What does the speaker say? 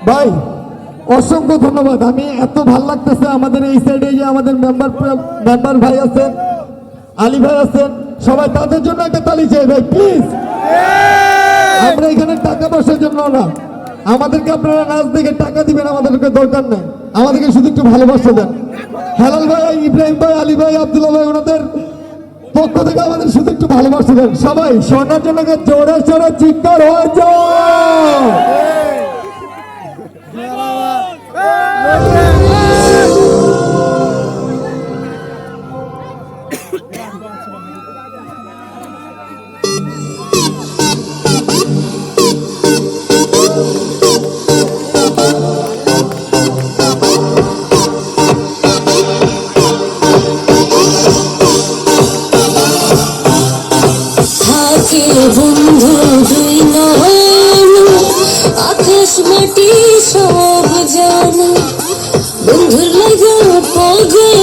ভাই অসংখ্য ধন্যবাদ। আমি এত ভাল লাগতেছে আমাদের এই সাইডে যে আমাদের মেম্বার ভাই আছেন, আলী ভাই আছেন, সবাই তাদের জন্য একটা তালি চাই ভাই প্লিজ। আমরা এখানে টাকা পয়সার জন্য না, আমাদেরকে আপনারা নাচ দেখে টাকা দিবেন আমাদেরকে দরকার নেই, আমাদেরকে শুধু একটু ভালোবাসা দেন। হেলাল ভাই, ইব্রাহিম ভাই, আলী ভাই, আব্দুল্লাহ ভাই, ওনাদের পক্ষ থেকে আমাদের শুধু একটু ভালোবাসা দেন। সবাই স্বর্ণার জন্য জোরে জোরে চিৎকার হয়ে যায়। বন্ধু দুই নয়ন আকাশ মাটি সব জানা বন্ধুর লাগা পাগল